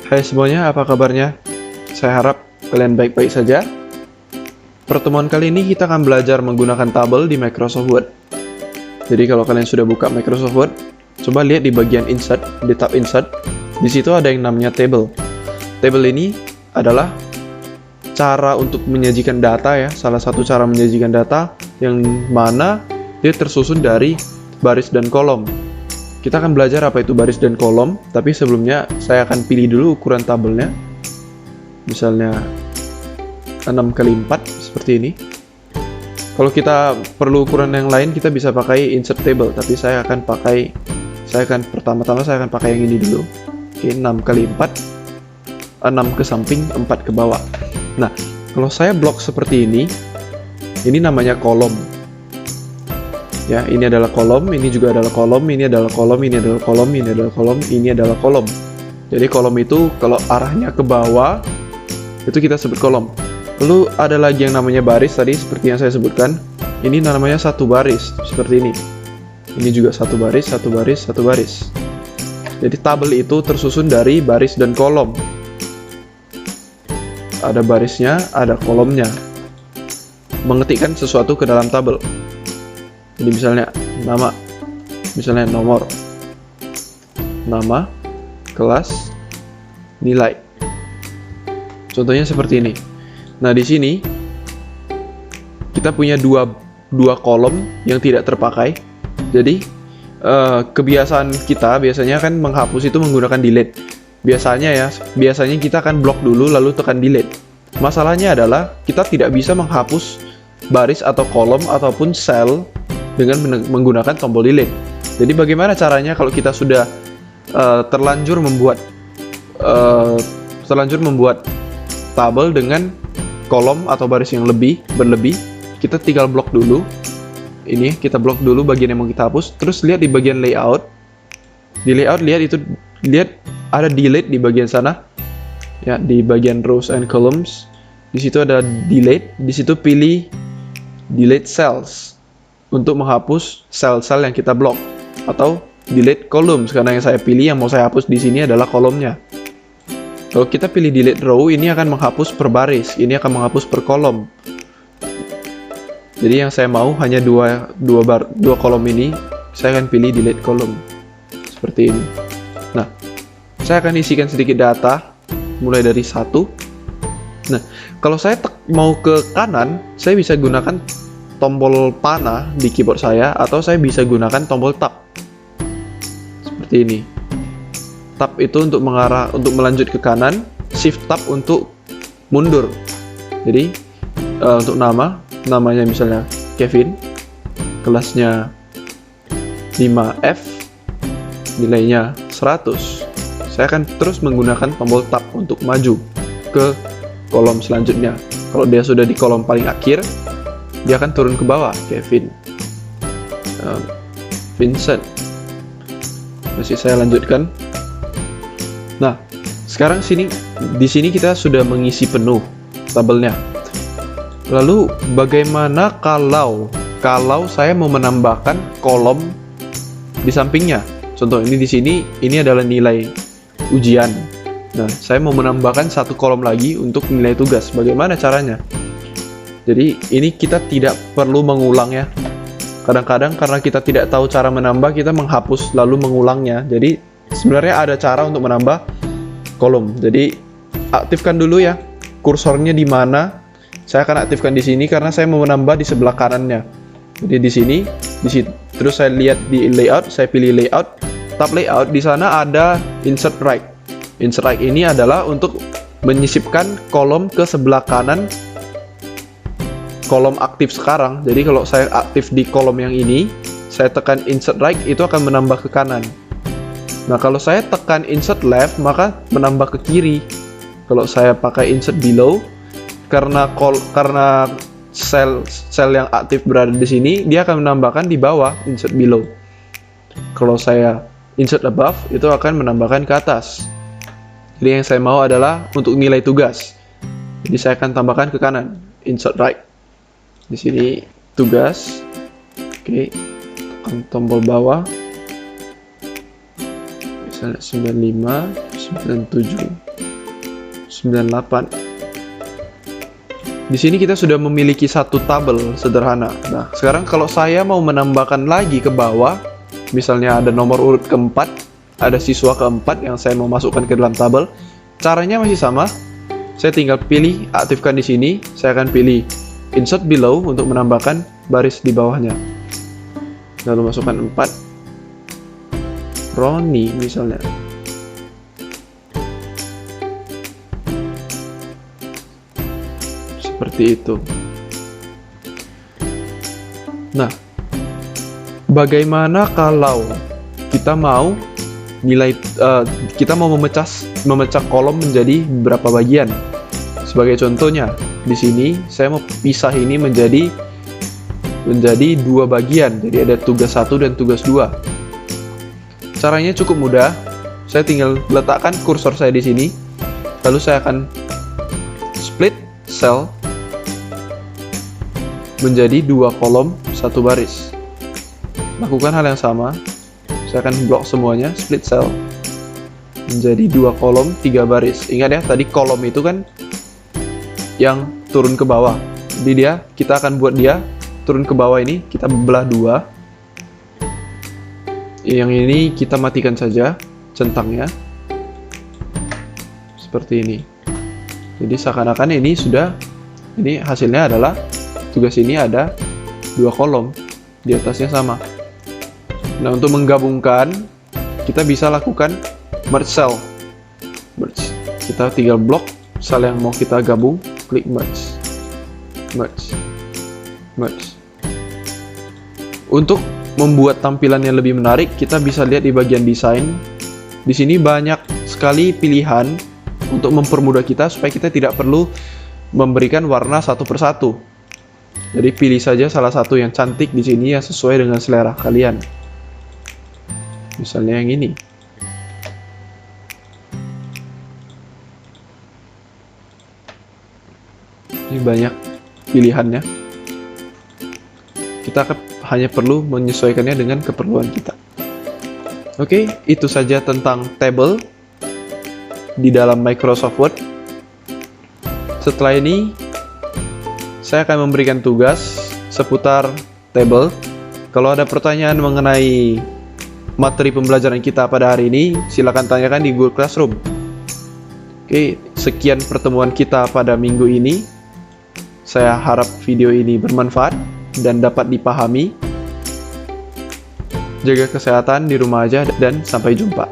Hai semuanya, apa kabarnya? Saya harap kalian baik-baik saja. Pertemuan kali ini kita akan belajar menggunakan tabel di Microsoft Word. Jadi kalau kalian sudah buka Microsoft Word, coba lihat di bagian Insert, di tab Insert. Di situ ada yang namanya table. Table ini adalah cara untuk menyajikan data ya, salah satu cara menyajikan data yang mana dia tersusun dari baris dan kolom. Kita akan belajar apa itu baris dan kolom, tapi sebelumnya saya akan pilih dulu ukuran tabelnya. Misalnya 6x4 seperti ini. Kalau kita perlu ukuran yang lain, kita bisa pakai insert table, tapi pertama-tama saya akan pakai yang ini dulu. Oke, 6x4, 6 ke samping, 4 ke bawah. Nah, kalau saya blok seperti ini namanya kolom. Ya, ini adalah kolom, ini juga adalah kolom, ini adalah kolom, ini adalah kolom, ini adalah kolom, ini adalah kolom. Jadi kolom itu kalau arahnya ke bawah, itu kita sebut kolom. Lalu ada lagi yang namanya baris tadi, seperti yang saya sebutkan. Ini namanya satu baris, seperti ini. Ini juga satu baris, satu baris, satu baris. Jadi tabel itu tersusun dari baris dan kolom. Ada barisnya, ada kolomnya. Mengetikkan sesuatu ke dalam tabel. Jadi misalnya nama, misalnya nomor, nama, kelas, nilai. Contohnya seperti ini. Nah, di sini kita punya dua kolom yang tidak terpakai. Jadi kebiasaan kita biasanya kan menghapus itu menggunakan delete. Biasanya kita akan blok dulu lalu tekan delete. Masalahnya adalah kita tidak bisa menghapus baris atau kolom ataupun sel dengan menggunakan tombol delete. Jadi bagaimana caranya kalau kita sudah terlanjur membuat tabel dengan kolom atau baris yang berlebih, kita tinggal blok dulu. Ini kita blok dulu bagian yang mau kita hapus. Terus lihat di bagian layout. Di layout lihat ada delete di bagian sana. Ya, di bagian rows and columns. Di situ ada delete. Di situ pilih delete cells untuk menghapus sel-sel yang kita blok, atau delete columns karena yang saya pilih, yang mau saya hapus di sini adalah kolomnya. Kalau kita pilih delete row, ini akan menghapus per baris, ini akan menghapus per kolom. Jadi yang saya mau hanya dua kolom ini, saya akan pilih delete column seperti ini. Nah, saya akan isikan sedikit data mulai dari 1. Nah, kalau saya mau ke kanan, saya bisa gunakan tombol panah di keyboard saya, atau saya bisa gunakan tombol tab seperti ini. Tab itu untuk melanjut ke kanan, shift tab untuk mundur. Jadi untuk namanya misalnya Kevin, kelasnya 5F, nilainya 100. Saya akan terus menggunakan tombol tab untuk maju ke kolom selanjutnya. Kalau dia sudah di kolom paling akhir, dia akan turun ke bawah. Kevin, Vincent. Masih saya lanjutkan. Nah, sekarang di sini kita sudah mengisi penuh tabelnya. Lalu bagaimana kalau saya mau menambahkan kolom di sampingnya? Contoh ini di sini, ini adalah nilai ujian. Nah, saya mau menambahkan satu kolom lagi untuk nilai tugas. Bagaimana caranya? Jadi ini kita tidak perlu mengulang ya. Kadang-kadang karena kita tidak tahu cara menambah, kita menghapus lalu mengulangnya. Jadi sebenarnya ada cara untuk menambah kolom. Jadi aktifkan dulu ya kursornya di mana. Saya akan aktifkan di sini karena saya mau menambah di sebelah kanannya. Jadi di sini, terus saya lihat di layout, saya pilih layout, tab layout. Di sana ada insert right. Insert right ini adalah untuk menyisipkan kolom ke sebelah kanan kolom aktif sekarang. Jadi kalau saya aktif di kolom yang ini, saya tekan insert right, itu akan menambah ke kanan. Nah, kalau saya tekan insert left, maka menambah ke kiri. Kalau saya pakai insert below, karena sel yang aktif berada di sini, dia akan menambahkan di bawah, insert below. Kalau saya insert above, itu akan menambahkan ke atas. Jadi yang saya mau adalah untuk nilai tugas. Jadi saya akan tambahkan ke kanan, insert right. Di sini tugas. Oke, tekan tombol bawah. Misalnya 95, 97, 98. Di sini kita sudah memiliki satu tabel sederhana. Nah, sekarang kalau saya mau menambahkan lagi ke bawah, misalnya ada nomor urut keempat, ada siswa keempat yang saya mau masukkan ke dalam tabel, caranya masih sama. Saya tinggal pilih, aktifkan di sini. Saya akan pilih insert below untuk menambahkan baris di bawahnya. Lalu masukkan 4. Roni misalnya. Seperti itu. Nah, bagaimana kalau kita mau kita mau memecah kolom menjadi beberapa bagian? Sebagai contohnya, di sini saya mau pisah ini menjadi 2 bagian. Jadi ada tugas 1 dan tugas 2. Caranya cukup mudah. Saya tinggal letakkan kursor saya di sini. Lalu saya akan split cell menjadi 2 kolom 1 baris. Lakukan hal yang sama. Saya akan blok semuanya, split cell menjadi 2 kolom 3 baris. Ingat ya, tadi kolom itu kan yang turun ke bawah. Jadi kita akan buat dia turun ke bawah ini, kita belah 2. Yang ini kita matikan saja centangnya. Seperti ini. Jadi seakan-akan ini hasilnya adalah tugas ini ada 2 kolom, di atasnya sama. Nah, untuk menggabungkan, kita bisa lakukan merge cell. Merge. Kita tinggal blok sel yang mau kita gabung, klik merge. Merge. Merge. Untuk membuat tampilan yang lebih menarik, kita bisa lihat di bagian desain. Di sini banyak sekali pilihan untuk mempermudah kita supaya kita tidak perlu memberikan warna satu persatu. Jadi pilih saja salah satu yang cantik di sini yang sesuai dengan selera kalian. Misalnya yang ini. Ini banyak pilihannya. Kita hanya perlu menyesuaikannya dengan keperluan kita. Oke, itu saja tentang table di dalam Microsoft Word. Setelah ini, saya akan memberikan tugas seputar table. Kalau ada pertanyaan mengenai materi pembelajaran kita pada hari ini, silakan tanyakan di Google Classroom. Oke, sekian pertemuan kita pada minggu ini. Saya harap video ini bermanfaat dan dapat dipahami. Jaga kesehatan di rumah aja dan sampai jumpa.